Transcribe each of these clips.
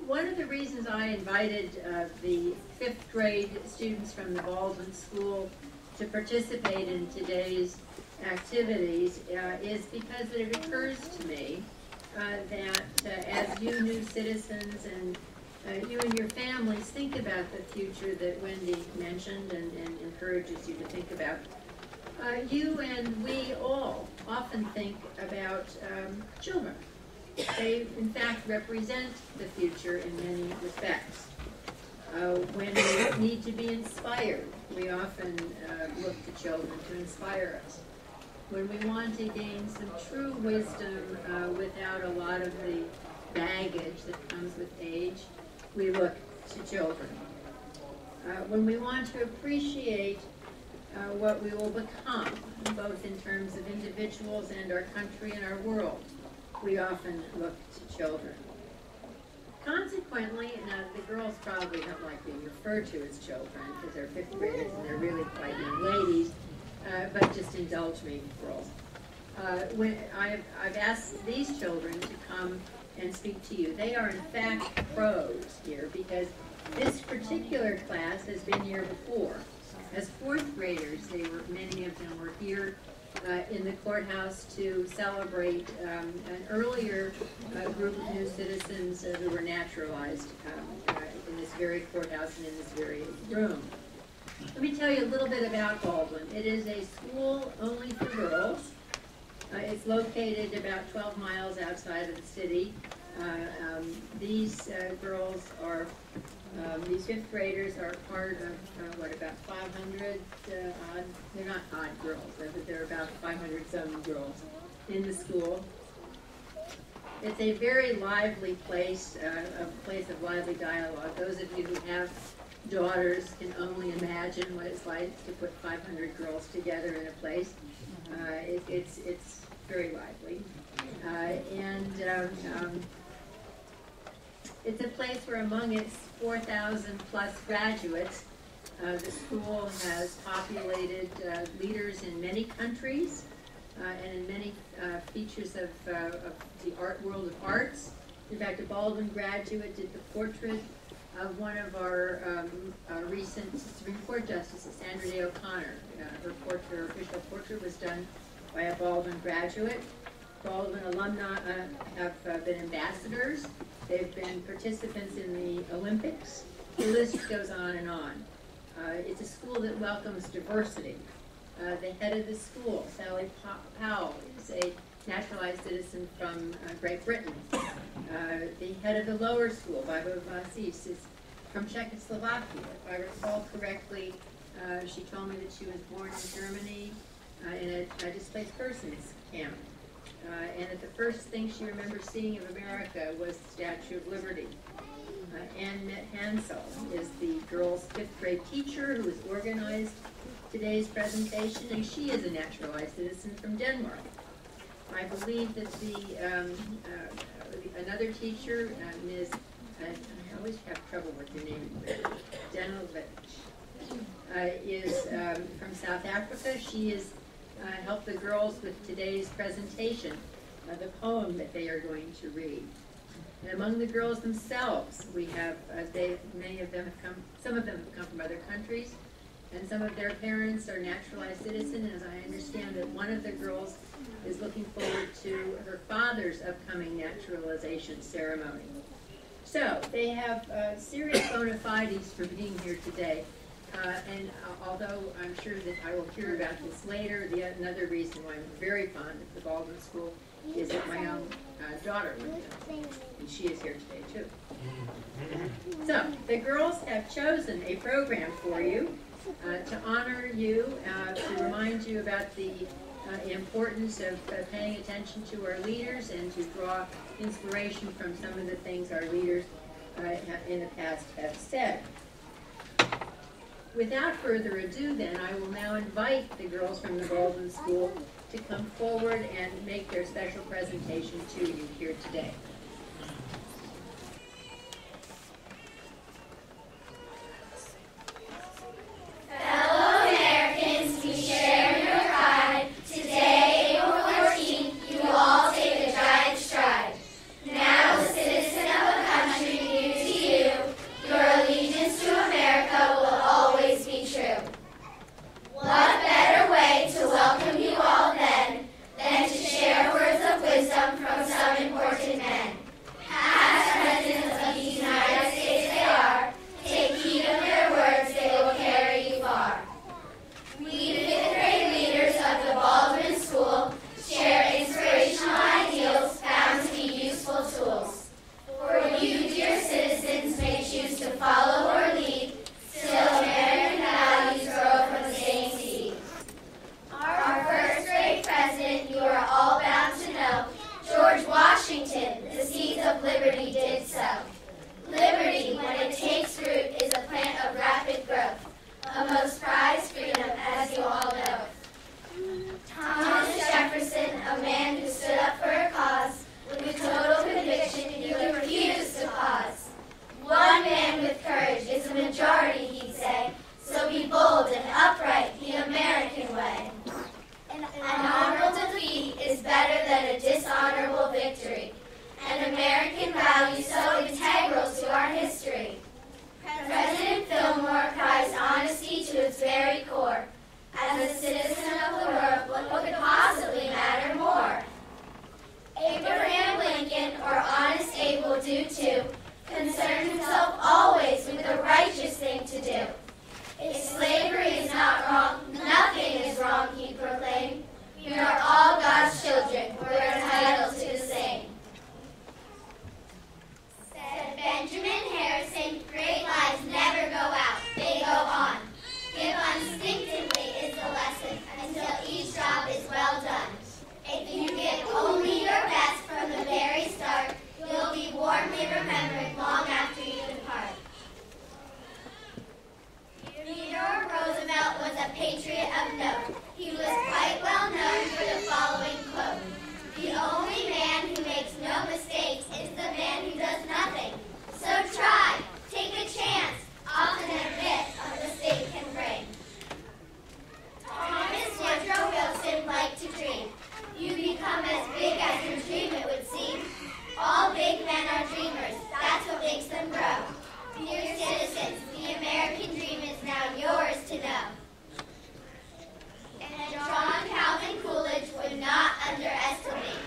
One of the reasons I invited the 5th grade students from the Baldwin School to participate in today's activities is because it occurs to me that as you new citizens and you and your families think about the future that Wendy mentioned and encourages you to think about, you and we all often think about children. They, in fact, represent the future in many respects. When we need to be inspired, we often look to children to inspire us. When we want to gain some true wisdom without a lot of the baggage that comes with age, we look to children. When we want to appreciate what we will become, both in terms of individuals and our country and our world, we often look to children. Consequently, now the girls probably don't like being referred to as children because they're 5th graders and they're really quite young ladies, but just indulge me, girls. When I've asked these children to come and speak to you. They are in fact pros here because this particular class has been here before. As 4th graders, many of them were here in the courthouse to celebrate an earlier group of new citizens who were naturalized in this very courthouse and in this very room. Let me tell you a little bit about Baldwin. It is a school only for girls. It's located about 12 miles outside of the city. These girls are, these 5th graders are part of, what, about 500 odd, they're not odd girls, but there are about 500 some girls in the school. It's a very lively place, a place of lively dialogue. Those of you who have daughters can only imagine what it's like to put 500 girls together in a place. It's very lively. It's a place where among its 4,000 plus graduates, the school has populated leaders in many countries and in many features of the world of arts. In fact, a Baldwin graduate did the portrait of one of our recent Supreme Court justices, Sandra Day O'Connor. Her official portrait was done by a Baldwin graduate. Baldwin alumni have been ambassadors. They've been participants in the Olympics. The list goes on and on. It's a school that welcomes diversity. The head of the school, Sally Powell, is a naturalized citizen from Great Britain. The head of the lower school, Barbara Vasis, is from Czechoslovakia. If I recall correctly, she told me that she was born in Germany in a displaced persons camp. And that the first thing she remembers seeing of America was the Statue of Liberty. Ann Hansel is the girls' 5th grade teacher who has organized today's presentation, and she is a naturalized citizen from Denmark. I believe that another teacher, Ms. I always have trouble with your name, Danilewitz, is from South Africa. She has helped the girls with today's presentation, the poem that they are going to read. And among the girls themselves, we have, many of them have come, some of them have come from other countries, and some of their parents are naturalized citizens, and as I understand that one of the girls is looking forward to her father's upcoming naturalization ceremony. So, they have serious bona fides for being here today. And although I'm sure that I will hear about this later, another reason why I'm very fond of the Baldwin School is that my own daughter went there, and she is here today too. So, the girls have chosen a program for you to honor you, to remind you about the importance of paying attention to our leaders and to draw inspiration from some of the things our leaders in the past have said. Without further ado, then, I will now invite the girls from the Baldwin School to come forward and make their special presentation to you here today. Fellow Americans, we share your pride. Today, April 14th, you all take a giant stride. Now, a citizen of a country new to value so integral to our history. President Fillmore prized honesty to its very core. As a citizen of the world, what could possibly matter more? Abraham Lincoln, or Honest Abe, will do too, concerned himself always with the righteous thing to do. If slavery is not wrong, nothing is wrong, he proclaimed. We are all God's children. We're entitled to the same. Said Benjamin Harrison, great lives never go out, they go on. Give instinctively is the lesson until each job is well done. If you give only your best from the very start, you'll be warmly remembered long after you depart. Theodore Roosevelt was a patriot of note. He was quite well known for the following quote: "The only man who makes no mistakes is the man who does nothing. So try, take a chance, often admit a mistake can bring." Thomas Woodrow Wilson liked to dream. You become as big as your dream, it would seem. All big men are dreamers, that's what makes them grow. Dear citizens, the American dream is now yours to know. And John Calvin Coolidge would not underestimate.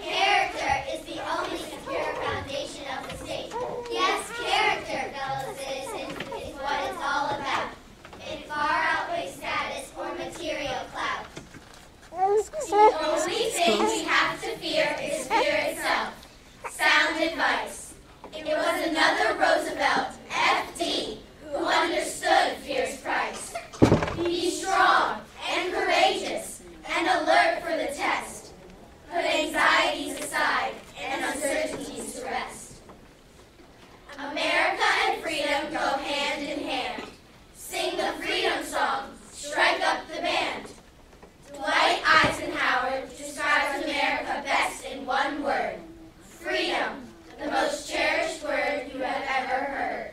Character is the only secure foundation of the state. Yes, character, fellow citizens, is what it's all about. It far outweighs status or material clout. The only thing we have to fear is fear itself. Sound advice. It was another Roosevelt, F.D., who understood fear's price. Be strong and courageous and alert for the test. Put anxieties aside and uncertainties to rest. America and freedom go hand in hand. Sing the freedom song, strike up the band. Dwight Eisenhower describes America best in one word: freedom, the most cherished word you have ever heard.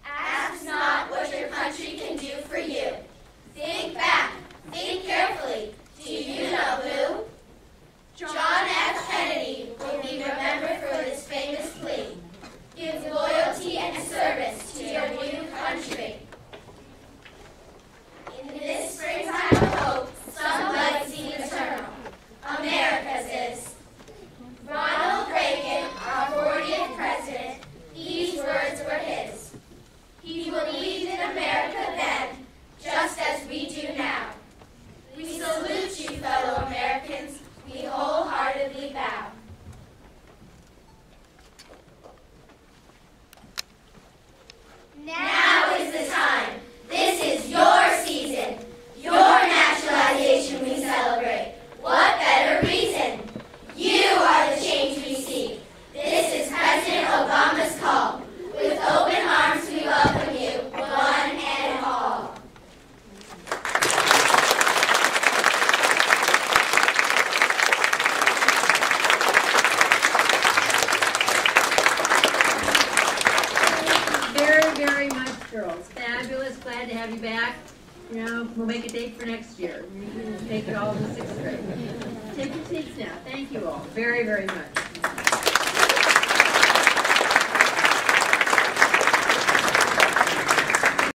Ask not what your country can do for you. Think back, think carefully. Do you know who? John F. Kennedy will be remembered for this famous plea: give loyalty and service to your new country. In this springtime of hope, some light seem eternal. America's is. Ronald Reagan, our 40th president, these words were his. He believed in America then, just as we do now. We salute you, fellow Americans. We wholeheartedly bow. Now is the time. This is your season. Your naturalization we celebrate. What better reason? You are the change we seek. This is President Obama's call. With open arms we welcome you, one and all. Very, very much, girls. Fabulous. Glad to have you back. You know, we'll make a date for next year. We can take it all to 6th grade. Take your seats now. Thank you all very, very much.